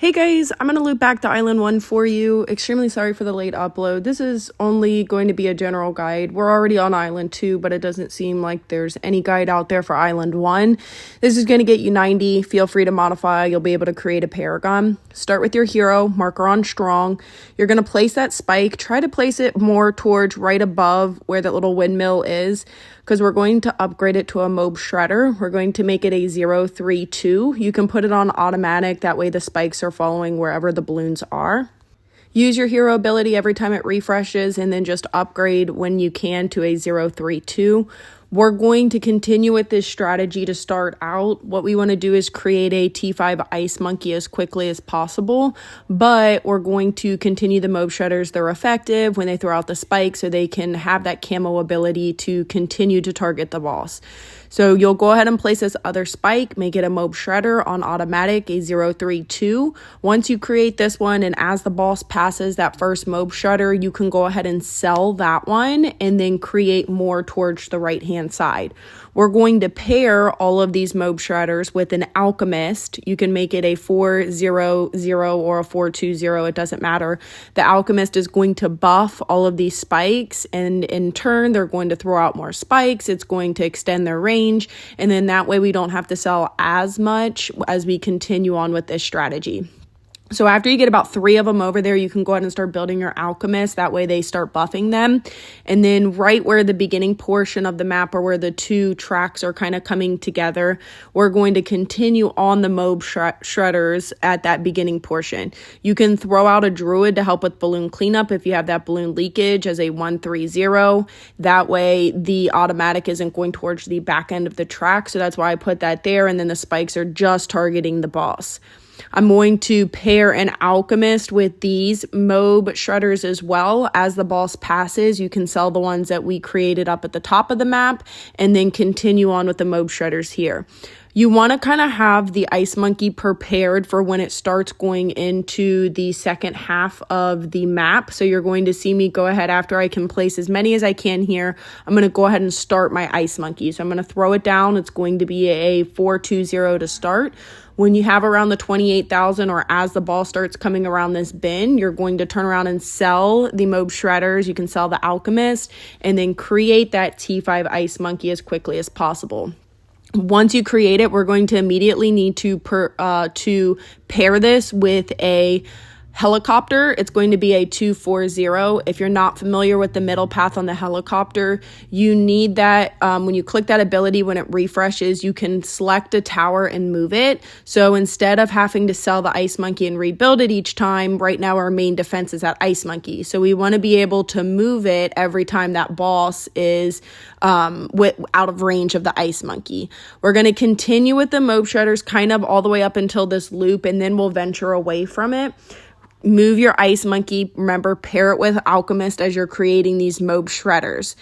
Hey guys, I'm going to loop back to Island 1 for you. Extremely sorry for the late upload. This is only going to be a general guide. We're already on Island 2, but it doesn't seem like there's any guide out there for Island 1. This is going to get you 90. Feel free to modify. You'll be able to create a paragon. Start with your hero, marker on strong. You're going to place that spike. Try to place it more towards right above where that little windmill is, because we're going to upgrade it to a mob shredder. We're going to make it a 032. You can put it on automatic. That way the spikes are following wherever the balloons are. Use your hero ability every time it refreshes, and then just upgrade when you can to a 032. We're going to continue with this strategy to start out. What we want to do is create a T5 ice monkey as quickly as possible, but we're going to continue the mob shredders. They're effective when they throw out the spike, so they can have that camo ability to continue to target the boss. So you'll go ahead and place this other spike, make it a mob shredder on automatic, a 032. Once you create this one, and as the boss passes that first mob shredder, you can go ahead and sell that one and then create more towards the right hand side. We're going to pair all of these mob shredders with an alchemist. You can make it a 400 or a 420, it doesn't matter. The alchemist is going to buff all of these spikes, and in turn they're going to throw out more spikes. It's going to extend their range, and then that way we don't have to sell as much as we continue on with this strategy. So after you get about 3 of them over there, you can go ahead and start building your alchemist. That way they start buffing them. And then right where the beginning portion of the map, or where the 2 tracks are kind of coming together, we're going to continue on the mob shredders at that beginning portion. You can throw out a druid to help with balloon cleanup if you have that balloon leakage as a 130. That way the automatic isn't going towards the back end of the track. So that's why I put that there. And then the spikes are just targeting the boss. I'm going to pair an alchemist with these mob shredders as well. As the boss passes, you can sell the ones that we created up at the top of the map, and then continue on with the mob shredders here. You want to kind of have the ice monkey prepared for when it starts going into the second half of the map. So you're going to see me go ahead, after I can place as many as I can here, I'm going to go ahead and start my ice monkey. So I'm going to throw it down. It's going to be a 420 to start. When you have around the 28,000, or as the ball starts coming around this bin, you're going to turn around and sell the mob shredders. You can sell the alchemist, and then create that T5 ice monkey as quickly as possible. Once you create it, we're going to immediately need to pair this with a helicopter. It's going to be a 240. If you're not familiar with the middle path on the helicopter, you need that. When you click that ability, when it refreshes, you can select a tower and move it. So instead of having to sell the ice monkey and rebuild it each time, right now our main defense is that ice monkey. So we want to be able to move it every time that boss is out of range of the ice monkey. We're going to continue with the mob shredders kind of all the way up until this loop, and then we'll venture away from it. Move your ice monkey. Remember, pair it with alchemist as you're creating these mob shredders.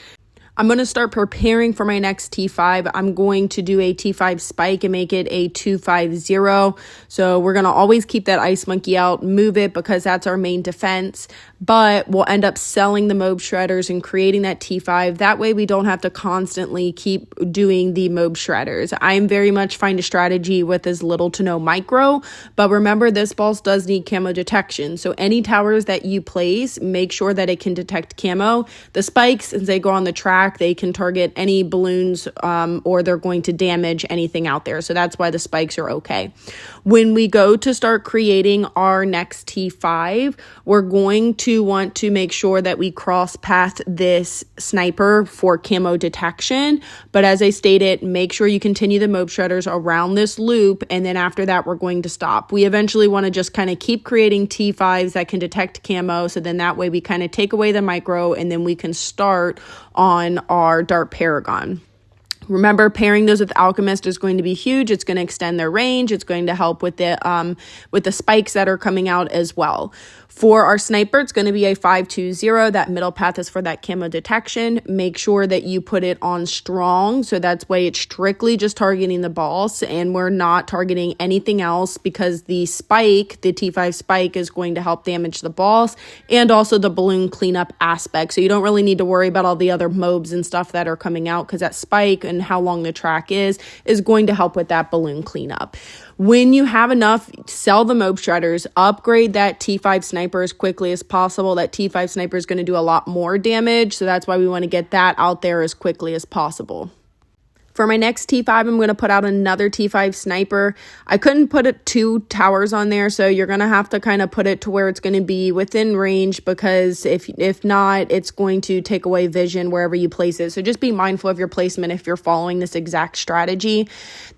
I'm going to start preparing for my next T5. I'm going to do a T5 spike and make it a 250. So we're going to always keep that ice monkey out, move it, because that's our main defense. But we'll end up selling the mob shredders and creating that T5. That way we don't have to constantly keep doing the mob shredders. I'm very much find a strategy with as little to no micro. But remember, this boss does need camo detection. So any towers that you place, make sure that it can detect camo. The spikes, as they go on the track, they can target any balloons, or they're going to damage anything out there. So that's why the spikes are okay. When we go to start creating our next T5, we're going to want to make sure that we cross path this sniper for camo detection. But as I stated, make sure you continue the mob shredders around this loop, and then after that we're going to stop. We eventually want to just kind of keep creating T5s that can detect camo, so then that way we kind of take away the micro, and then we can start on our Dart Paragon. Remember, pairing those with Alchemist is going to be huge. It's going to extend their range. It's going to help with the spikes that are coming out as well. For our sniper, it's going to be a 520. That middle path is for that camo detection. Make sure that you put it on strong. So that's why it's strictly just targeting the boss, and we're not targeting anything else, because the spike, the T5 spike, is going to help damage the boss and also the balloon cleanup aspect. So you don't really need to worry about all the other mobs and stuff that are coming out, because that spike and and how long the track is going to help with that balloon cleanup. When you have enough, sell the mob shredders, upgrade that T5 sniper as quickly as possible. That T5 sniper is going to do a lot more damage, so that's why we want to get that out there as quickly as possible. For my next T5, I'm going to put out another T5 sniper. I couldn't put 2 towers on there, so you're going to have to kind of put it to where it's going to be within range, because if not, it's going to take away vision wherever you place it. So just be mindful of your placement if you're following this exact strategy.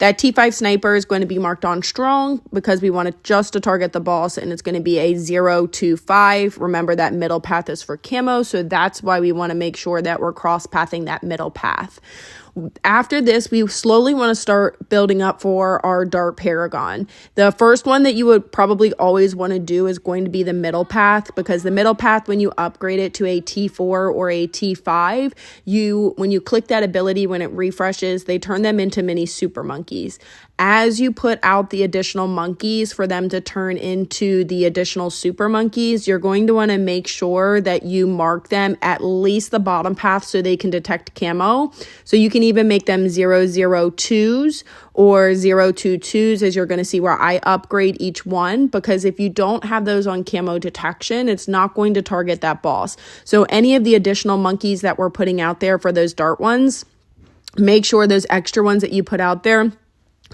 That T5 sniper is going to be marked on strong because we want it just to target the boss, and it's going to be a 0 to 5. Remember that middle path is for camo, so that's why we want to make sure that we're cross-pathing that middle path. After this, we slowly want to start building up for our Dart Paragon. The first one that you would probably always want to do is going to be the middle path, because the middle path, when you upgrade it to a T4 or a T5, when you click that ability, when it refreshes, they turn them into mini super monkeys. As you put out the additional monkeys for them to turn into the additional super monkeys, you're going to want to make sure that you mark them at least the bottom path so they can detect camo. So you can even make them 002s or 022s, as you're going to see where I upgrade each one, because if you don't have those on camo detection, it's not going to target that boss. So any of the additional monkeys that we're putting out there for those dart ones, make sure those extra ones that you put out there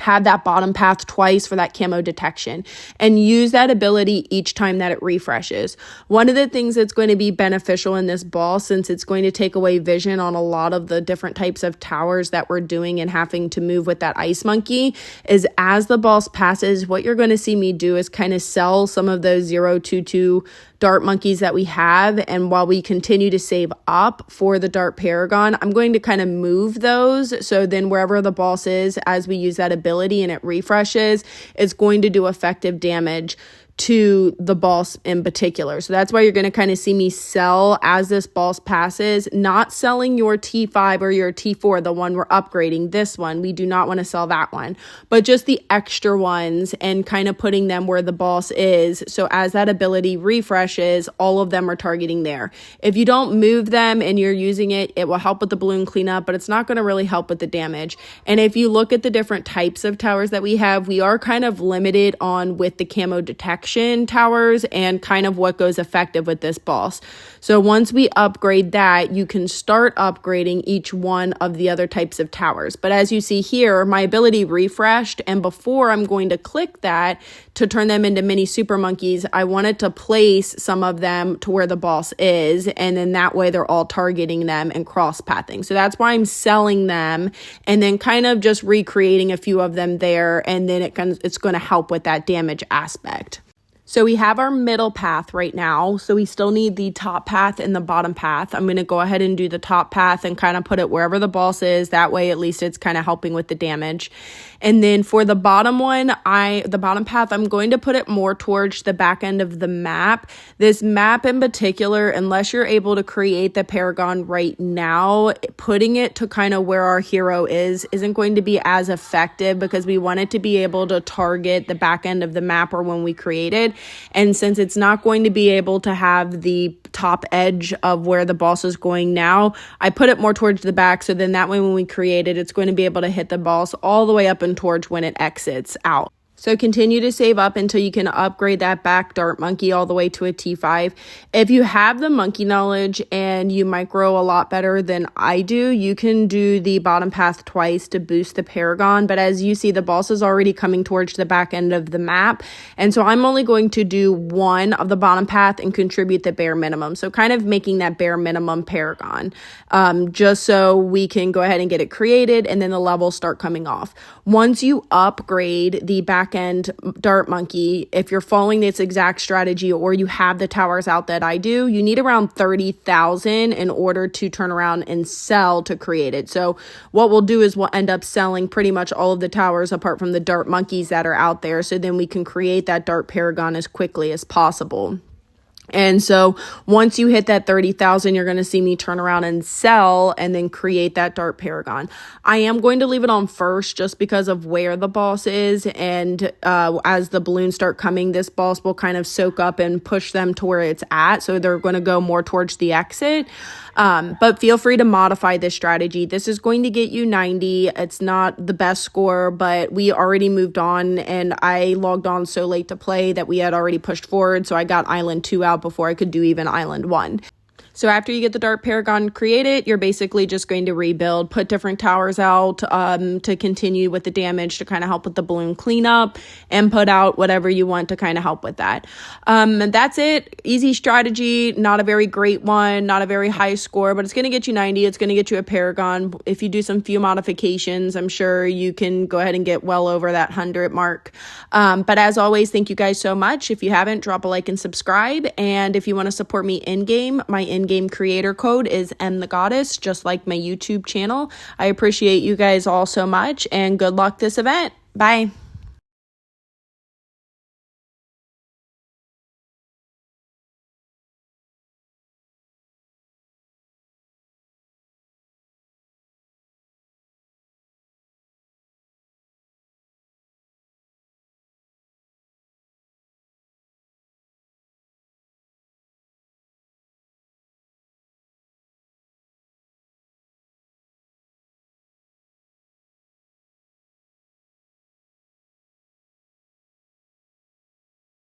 have that bottom path twice for that camo detection, and use that ability each time that it refreshes. One of the things that's going to be beneficial in this boss, since it's going to take away vision on a lot of the different types of towers that we're doing and having to move with that ice monkey, is as the boss passes, what you're going to see me do is kind of sell some of those 022 dart monkeys that we have, and while we continue to save up for the Dart Paragon, I'm going to kind of move those, so then wherever the boss is, as we use that ability and it refreshes, it's going to do effective damage to the boss in particular. So that's why you're going to kind of see me sell as this boss passes, not selling your T5 or your T4, the one we're upgrading. This one, we do not want to sell that one, but just the extra ones, and kind of putting them where the boss is. So as that ability refreshes, all of them are targeting there. If you don't move them and you're using it, it will help with the balloon cleanup, but it's not going to really help with the damage. And if you look at the different types of towers that we have, we are kind of limited on with the camo detection towers and kind of what goes effective with this boss. So once we upgrade that, you can start upgrading each one of the other types of towers. But as you see here, my ability refreshed, and before I'm going to click that to turn them into mini super monkeys, I wanted to place some of them to where the boss is, and then that way they're all targeting them and cross pathing. So that's why I'm selling them and then kind of just recreating a few of them there, and then it's going to help with that damage aspect. So we have our middle path right now. So we still need the top path and the bottom path. I'm going to go ahead and do the top path and kind of put it wherever the boss is. That way, at least it's kind of helping with the damage. And then for the bottom one, the bottom path, I'm going to put it more towards the back end of the map. This map in particular, unless you're able to create the Paragon right now, putting it to kind of where our hero isn't going to be as effective, because we want it to be able to target the back end of the map or when we create it. And since it's not going to be able to have the top edge of where the boss is going now, I put it more towards the back, so then that way when we create it, it's going to be able to hit the boss all the way up and towards when it exits out. So continue to save up until you can upgrade that back dart monkey all the way to a T5. If you have the monkey knowledge and you micro a lot better than I do, you can do the bottom path twice to boost the Paragon. But as you see, the boss is already coming towards the back end of the map. And so I'm only going to do one of the bottom path and contribute the bare minimum. So kind of making that bare minimum Paragon, just so we can go ahead and get it created and then the levels start coming off. Once you upgrade the back end dart monkey, if you're following this exact strategy or you have the towers out that I do, you need around 30,000 in order to turn around and sell to create it. So what we'll do is we'll end up selling pretty much all of the towers apart from the dart monkeys that are out there, so then we can create that Dart Paragon as quickly as possible. And so once you hit that 30,000, you're going to see me turn around and sell and then create that Dart Paragon. I am going to leave it on first just because of where the boss is. And as the balloons start coming, this boss will kind of soak up and push them to where it's at. So they're going to go more towards the exit. But feel free to modify this strategy. This is going to get you 90. It's not the best score, but we already moved on, and I logged on so late to play that we had already pushed forward. So I got Island 2 out before I could do even Island 1. So after you get the Dart Paragon created, you're basically just going to rebuild, put different towers out to continue with the damage to kind of help with the balloon cleanup, and put out whatever you want to kind of help with that. And that's it. Easy strategy, not a very great one, not a very high score, but it's going to get you 90. It's going to get you a Paragon. If you do some few modifications, I'm sure you can go ahead and get well over that 100 mark. But as always, thank you guys so much. If you haven't, drop a like and subscribe. And if you want to support me in-game, my in-game creator code is mthegoddess, just like my YouTube channel. I appreciate you guys all so much, and good luck this event. Bye.